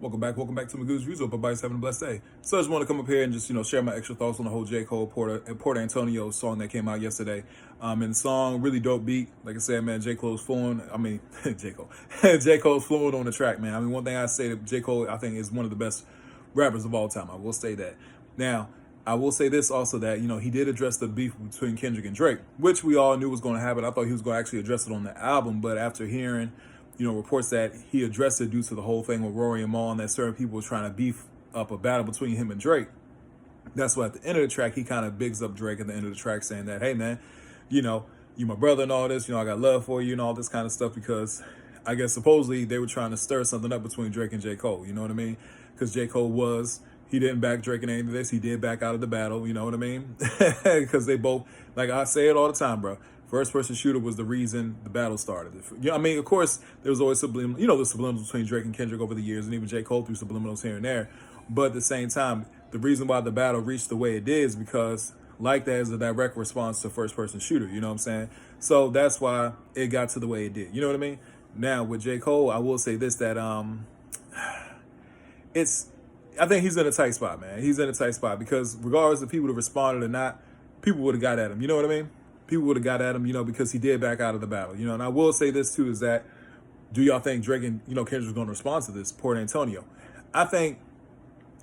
Welcome back to my Goose Reviews. Hope everybody's having a blessed day. So I just want to come up here and just, share my extra thoughts on the whole J. Cole Port Antonio song that came out yesterday. And the song, really dope beat. Like I said, man, J. Cole's fluent. J. Cole. J. Cole's fluent on the track, man. I mean, one thing I say that J. Cole, I think, is one of the best rappers of all time. I will say that. Now, I will say this also that, he did address the beef between Kendrick and Drake, which we all knew was going to happen. I thought he was going to actually address it on the album, but after hearing reports that he addressed it due to the whole thing with Rory and Maul and that certain people were trying to beef up a battle between him and Drake. That's why at the end of the track, he kind of bigs up Drake at the end of the track saying that, hey, man, you my brother and all this, I got love for you and all this kind of stuff because I guess supposedly they were trying to stir something up between Drake and J. Cole, you know what I mean? Because J. Cole he didn't back Drake in any of this. He did back out of the battle, you know what I mean? Because they both, like I say it all the time, bro. First person shooter was the reason the battle started. Of course, there was always the subliminals between Drake and Kendrick over the years, and even J. Cole threw subliminals here and there. But at the same time, the reason why the battle reached the way it did is because, like that, is a direct response to first person shooter. You know what I'm saying? So that's why it got to the way it did. You know what I mean? Now with J. Cole, I will say this that I think he's in a tight spot, man. He's in a tight spot because regardless if people would have responded or not, people would have got at him. You know what I mean? People would have got at him, because he did back out of the battle, and I will say this too, is that, do y'all think Drake and, Kendrick's going to respond to this, Port Antonio? I think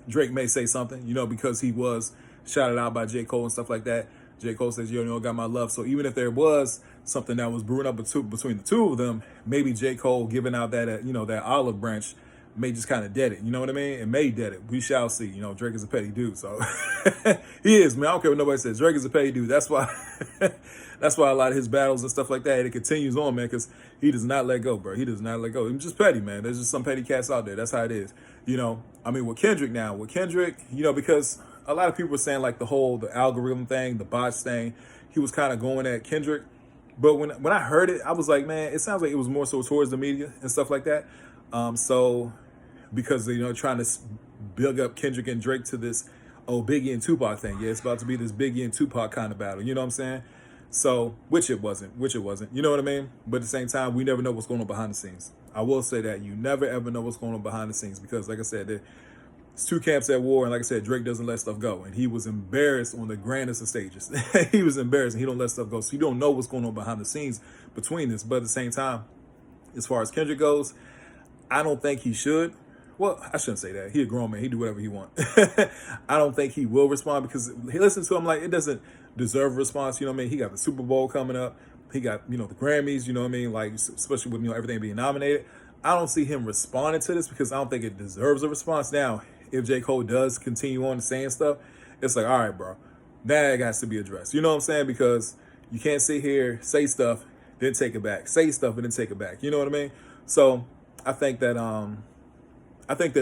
Drake may say something, because he was shouted out by J. Cole and stuff like that. J. Cole says, got my love. So even if there was something that was brewing up between the two of them, maybe J. Cole giving out that, that olive branch may just kind of dead it, you know what I mean? It may dead it. We shall see. Drake is a petty dude, so he is, man. I don't care what nobody says. Drake is a petty dude. That's why that's why a lot of his battles and stuff like that, it continues on, man, because he does not let go, bro. He does not let go. He's just petty, man. There's just some petty cats out there. That's how it is. With Kendrick now, because a lot of people were saying like the algorithm thing, the bots thing, he was kind of going at Kendrick. But when I heard it, I was like, man, it sounds like it was more so towards the media and stuff like that. Because trying to build up Kendrick and Drake to this Biggie and Tupac thing. Yeah, it's about to be this Biggie and Tupac kind of battle. You know what I'm saying? So which it wasn't. You know what I mean? But at the same time, we never know what's going on behind the scenes. I will say that you never ever know what's going on behind the scenes because, like I said, there's two camps at war, and like I said, Drake doesn't let stuff go, and he was embarrassed on the grandest of stages. He was embarrassed, and he don't let stuff go. So you don't know what's going on behind the scenes between this. But at the same time, as far as Kendrick goes, I don't think he should. Well, I shouldn't say that. He a grown man. He do whatever he want. I don't think he will respond because he listens to him like it doesn't deserve a response. You know what I mean? He got the Super Bowl coming up. He got, the Grammys, you know what I mean? Like, especially with, everything being nominated. I don't see him responding to this because I don't think it deserves a response. Now, if J. Cole does continue on saying stuff, it's like, all right, bro, that has to be addressed. You know what I'm saying? Because you can't sit here, say stuff, then take it back. Say stuff and then take it back. You know what I mean? So I think that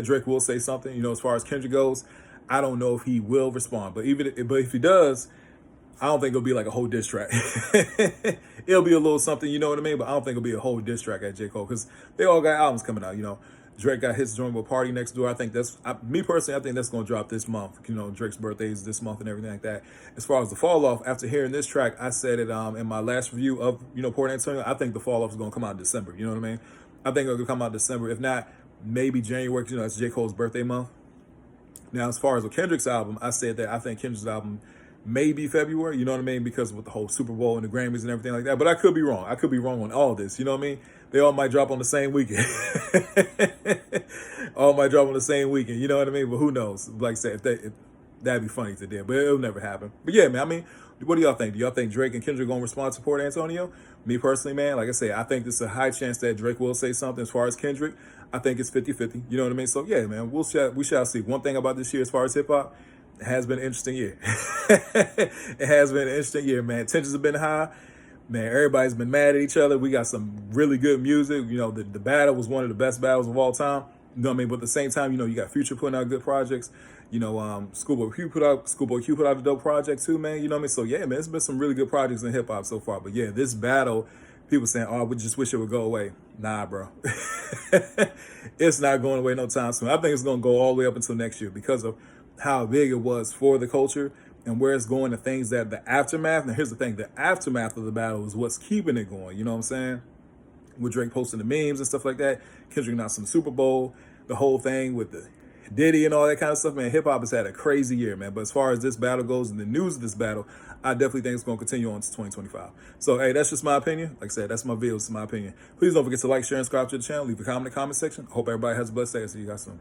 Drake will say something. As far as Kendrick goes, I don't know if he will respond. But if he does, I don't think it'll be like a whole diss track. It'll be a little something, you know what I mean? But I don't think it'll be a whole diss track at J. Cole because they all got albums coming out. Drake got his joint with Party Next Door. I think me personally, I think that's going to drop this month. Drake's birthday is this month and everything like that. As far as the fall off, after hearing this track, I said it in my last review of, Port Antonio, I think the fall off is going to come out in December. You know what I mean? I think it'll come out in December. If not, maybe January, because it's J. Cole's birthday month. Now, as far as with Kendrick's album, I said that I think Kendrick's album may be February, you know what I mean? Because with the whole Super Bowl and the Grammys and everything like that. But I could be wrong. I could be wrong on all this, you know what I mean? They all might drop on the same weekend. All might drop on the same weekend, you know what I mean? But who knows? Like I said, that'd be funny if they did. But it'll never happen. But yeah, man, what do y'all think? Do y'all think Drake and Kendrick going to respond to Port Antonio? Me personally, man, like I say, I think there's a high chance that Drake will say something. As far as Kendrick, I think it's 50-50. You know what I mean? So yeah, man, we shall see. One thing about this year as far as hip-hop, it has been an interesting year. It has been an interesting year, man. Tensions have been high. Man, everybody's been mad at each other. We got some really good music. The battle was one of the best battles of all time. You know what I mean? But at the same time, you got Future putting out good projects. Schoolboy Q put out a dope project too, man. You know what I mean? So yeah, man, it's been some really good projects in hip hop so far. But yeah, this battle, people saying, oh, we just wish it would go away. Nah, bro. It's not going away no time soon. I think it's going to go all the way up until next year because of how big it was for the culture and where it's going, the things that the aftermath. Now, here's the thing. The aftermath of the battle is what's keeping it going. You know what I'm saying? With Drake posting the memes and stuff like that. Kendrick announced some Super Bowl. the whole thing with the Diddy and all that kind of stuff, man, hip hop has had a crazy year, man. But as far as this battle goes and the news of this battle, I definitely think it's going to continue on to 2025. So, hey, that's just my opinion. Like I said, that's my view. It's my opinion. Please don't forget to like, share, and subscribe to the channel. Leave a comment in the comment section. I hope everybody has a blessed day. I'll see you guys soon.